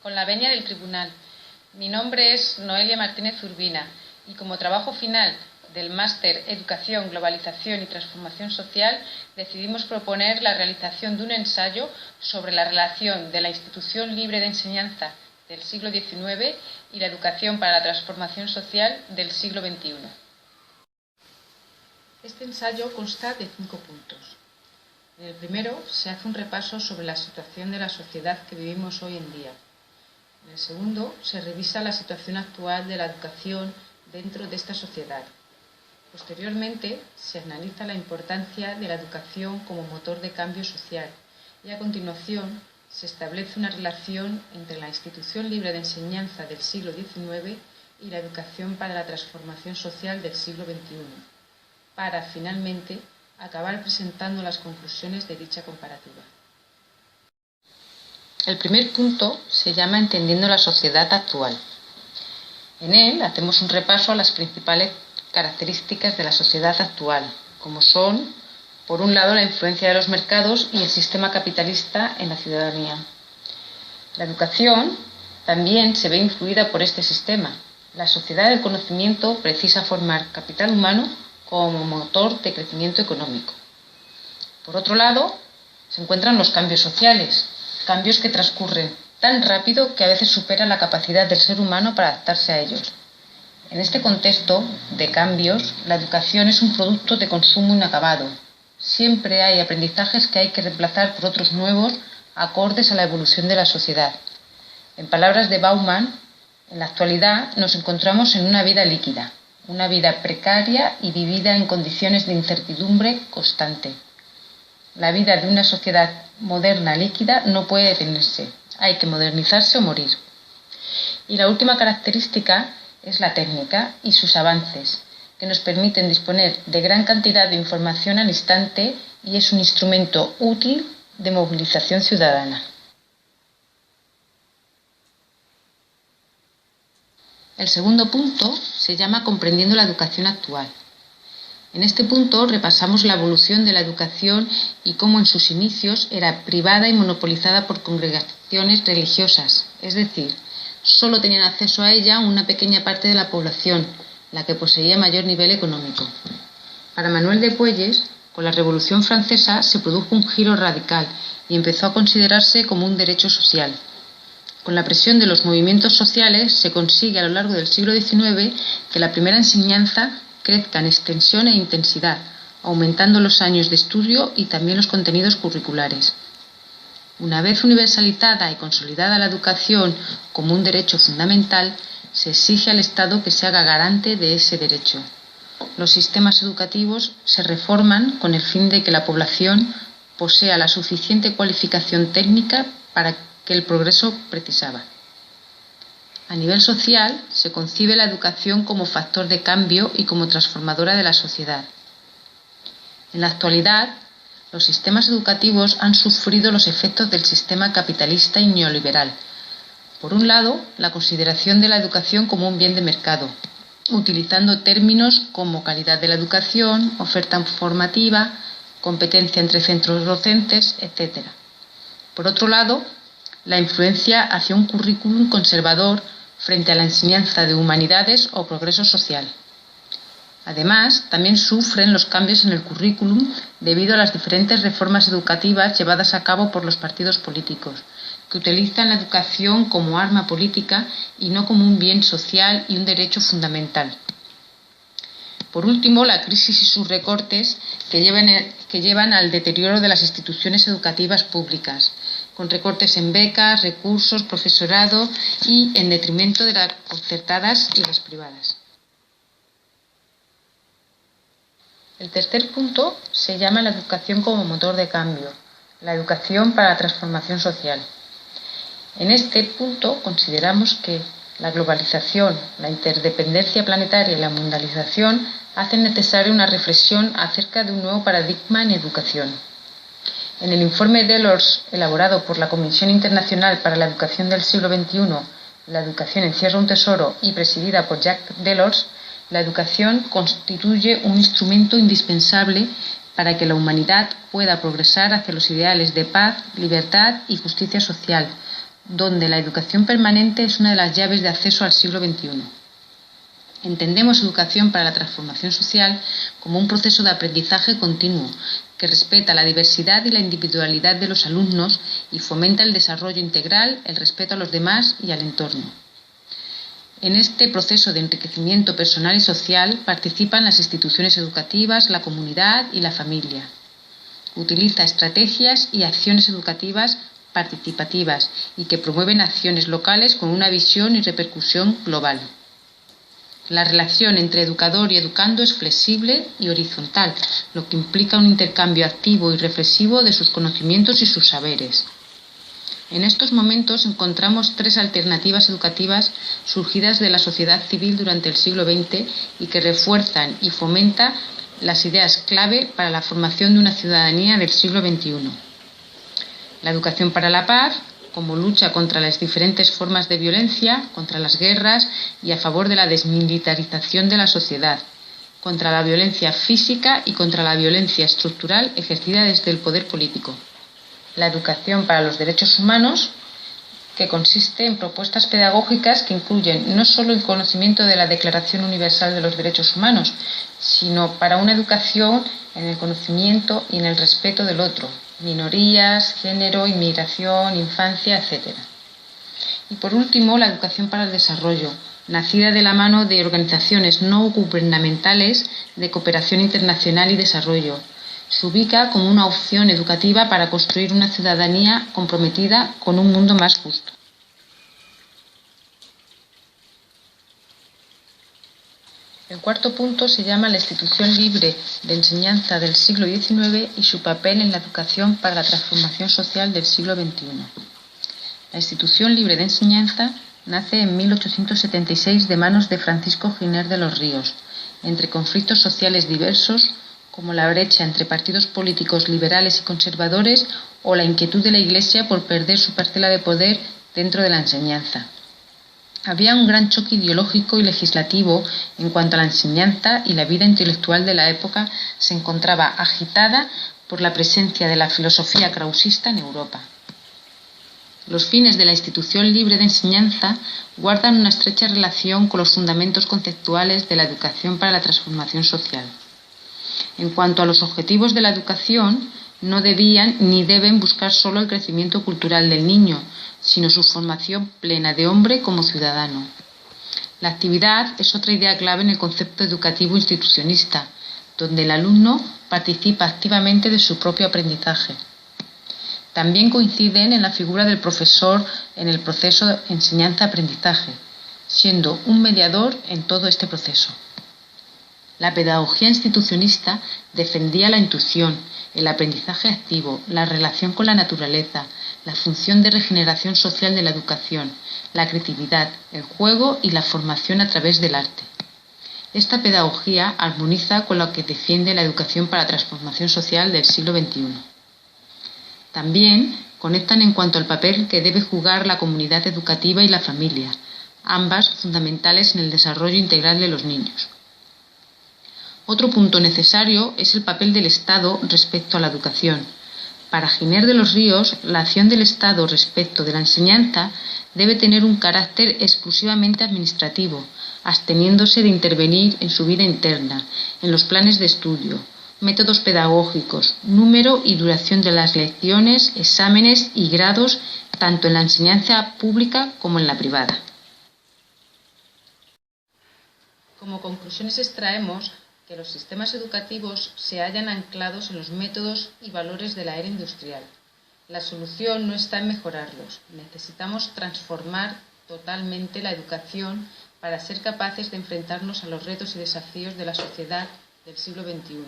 con la venia del tribunal. Mi nombre es Noelia Martínez Urbina y como trabajo final del Máster Educación, Globalización y Transformación Social decidimos proponer la realización de un ensayo sobre la relación de la institución libre de enseñanza del siglo XIX y la educación para la transformación social del siglo XXI. Este ensayo consta de 5 puntos. En el primero se hace un repaso sobre la situación de la sociedad que vivimos hoy en día. En el segundo se revisa la situación actual de la educación dentro de esta sociedad. Posteriormente se analiza la importancia de la educación como motor de cambio social y a continuación se establece una relación entre la institución libre de enseñanza del siglo XIX y la educación para la transformación social del siglo XXI, para finalmente acabar presentando las conclusiones de dicha comparativa. El primer punto se llama Entendiendo la sociedad actual. En él hacemos un repaso a las principales características de la sociedad actual, como son, por un lado, la influencia de los mercados y el sistema capitalista en la ciudadanía. La educación también se ve influida por este sistema. La sociedad del conocimiento precisa formar capital humano como motor de crecimiento económico. Por otro lado, se encuentran los cambios sociales, cambios que transcurren tan rápido que a veces superan la capacidad del ser humano para adaptarse a ellos. En este contexto de cambios, la educación es un producto de consumo inacabado. Siempre hay aprendizajes que hay que reemplazar por otros nuevos acordes a la evolución de la sociedad. En palabras de Bauman, en la actualidad nos encontramos en una vida líquida, una vida precaria y vivida en condiciones de incertidumbre constante. La vida de una sociedad moderna líquida no puede detenerse, hay que modernizarse o morir. Y la última característica es la técnica y sus avances, que nos permiten disponer de gran cantidad de información al instante y es un instrumento útil de movilización ciudadana. El segundo punto se llama Comprendiendo la educación actual. En este punto repasamos la evolución de la educación y cómo en sus inicios era privada y monopolizada por congregaciones religiosas, es decir, solo tenían acceso a ella una pequeña parte de la población, la que poseía mayor nivel económico. Para Manuel de Puelles, con la Revolución Francesa se produjo un giro radical y empezó a considerarse como un derecho social. Con la presión de los movimientos sociales se consigue a lo largo del siglo XIX que la primera enseñanza crezca en extensión e intensidad, aumentando los años de estudio y también los contenidos curriculares. Una vez universalizada y consolidada la educación como un derecho fundamental, se exige al Estado que se haga garante de ese derecho. Los sistemas educativos se reforman con el fin de que la población posea la suficiente cualificación técnica para que el progreso precisaba. A nivel social, se concibe la educación como factor de cambio y como transformadora de la sociedad. En la actualidad, los sistemas educativos han sufrido los efectos del sistema capitalista y neoliberal. Por un lado, la consideración de la educación como un bien de mercado, utilizando términos como calidad de la educación, oferta formativa, competencia entre centros docentes, etc. Por otro lado, la influencia hacia un currículum conservador frente a la enseñanza de humanidades o progreso social. Además, también sufren los cambios en el currículum debido a las diferentes reformas educativas llevadas a cabo por los partidos políticos, que utilizan la educación como arma política y no como un bien social y un derecho fundamental. Por último, la crisis y sus recortes que llevan al deterioro de las instituciones educativas públicas, con recortes en becas, recursos, profesorado y en detrimento de las concertadas y las privadas. El tercer punto se llama la educación como motor de cambio, la educación para la transformación social. En este punto consideramos que la globalización, la interdependencia planetaria y la mundialización hacen necesaria una reflexión acerca de un nuevo paradigma en educación. En el informe Delors, elaborado por la Comisión Internacional para la Educación del siglo XXI, La educación encierra un tesoro y presidida por Jacques Delors, la educación constituye un instrumento indispensable para que la humanidad pueda progresar hacia los ideales de paz, libertad y justicia social, donde la educación permanente es una de las llaves de acceso al siglo XXI. Entendemos educación para la transformación social como un proceso de aprendizaje continuo que respeta la diversidad y la individualidad de los alumnos y fomenta el desarrollo integral, el respeto a los demás y al entorno. En este proceso de enriquecimiento personal y social participan las instituciones educativas, la comunidad y la familia. Utiliza estrategias y acciones educativas participativas y que promueven acciones locales con una visión y repercusión global. La relación entre educador y educando es flexible y horizontal, lo que implica un intercambio activo y reflexivo de sus conocimientos y sus saberes. En estos momentos encontramos tres alternativas educativas surgidas de la sociedad civil durante el siglo XX y que refuerzan y fomentan las ideas clave para la formación de una ciudadanía del siglo XXI. La educación para la paz, como lucha contra las diferentes formas de violencia, contra las guerras y a favor de la desmilitarización de la sociedad, contra la violencia física y contra la violencia estructural ejercida desde el poder político. La educación para los derechos humanos, que consiste en propuestas pedagógicas que incluyen no solo el conocimiento de la Declaración Universal de los Derechos Humanos, sino para una educación en el conocimiento y en el respeto del otro, minorías, género, inmigración, infancia, etc. Y por último, la educación para el desarrollo, nacida de la mano de organizaciones no gubernamentales de cooperación internacional y desarrollo. Se ubica como una opción educativa para construir una ciudadanía comprometida con un mundo más justo. El cuarto punto se llama la institución libre de enseñanza del siglo XIX y su papel en la educación para la transformación social del siglo XXI. La institución libre de enseñanza nace en 1876 de manos de Francisco Giner de los Ríos, entre conflictos sociales diversos como la brecha entre partidos políticos liberales y conservadores o la inquietud de la Iglesia por perder su parcela de poder dentro de la enseñanza. Había un gran choque ideológico y legislativo en cuanto a la enseñanza y la vida intelectual de la época se encontraba agitada por la presencia de la filosofía krausista en Europa. Los fines de la institución libre de enseñanza guardan una estrecha relación con los fundamentos conceptuales de la educación para la transformación social. En cuanto a los objetivos de la educación, no debían ni deben buscar solo el crecimiento cultural del niño, sino su formación plena de hombre como ciudadano. La actividad es otra idea clave en el concepto educativo institucionista, donde el alumno participa activamente de su propio aprendizaje. También coinciden en la figura del profesor en el proceso de enseñanza-aprendizaje, siendo un mediador en todo este proceso. La pedagogía institucionista defendía la intuición, el aprendizaje activo, la relación con la naturaleza, la función de regeneración social de la educación, la creatividad, el juego y la formación a través del arte. Esta pedagogía armoniza con lo que defiende la educación para la transformación social del siglo XXI. También conectan en cuanto al papel que debe jugar la comunidad educativa y la familia, ambas fundamentales en el desarrollo integral de los niños. Otro punto necesario es el papel del Estado respecto a la educación. Para Giner de los Ríos, la acción del Estado respecto de la enseñanza debe tener un carácter exclusivamente administrativo, absteniéndose de intervenir en su vida interna, en los planes de estudio, métodos pedagógicos, número y duración de las lecciones, exámenes y grados, tanto en la enseñanza pública como en la privada. Como conclusiones extraemos que los sistemas educativos se hallan anclados en los métodos y valores de la era industrial. La solución no está en mejorarlos. Necesitamos transformar totalmente la educación para ser capaces de enfrentarnos a los retos y desafíos de la sociedad del siglo XXI.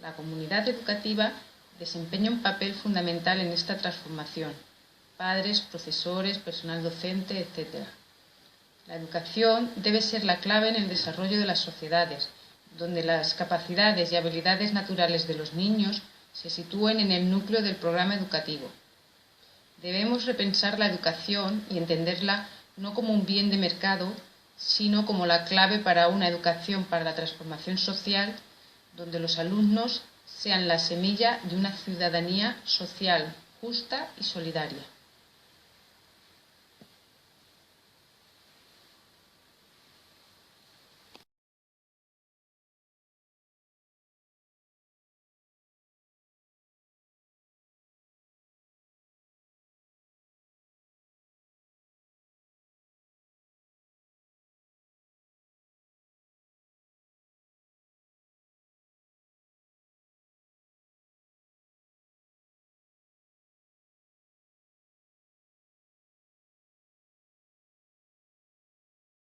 La comunidad educativa desempeña un papel fundamental en esta transformación. Padres, profesores, personal docente, etc. La educación debe ser la clave en el desarrollo de las sociedades, donde las capacidades y habilidades naturales de los niños se sitúen en el núcleo del programa educativo. Debemos repensar la educación y entenderla no como un bien de mercado, sino como la clave para una educación para la transformación social, donde los alumnos sean la semilla de una ciudadanía social, justa y solidaria.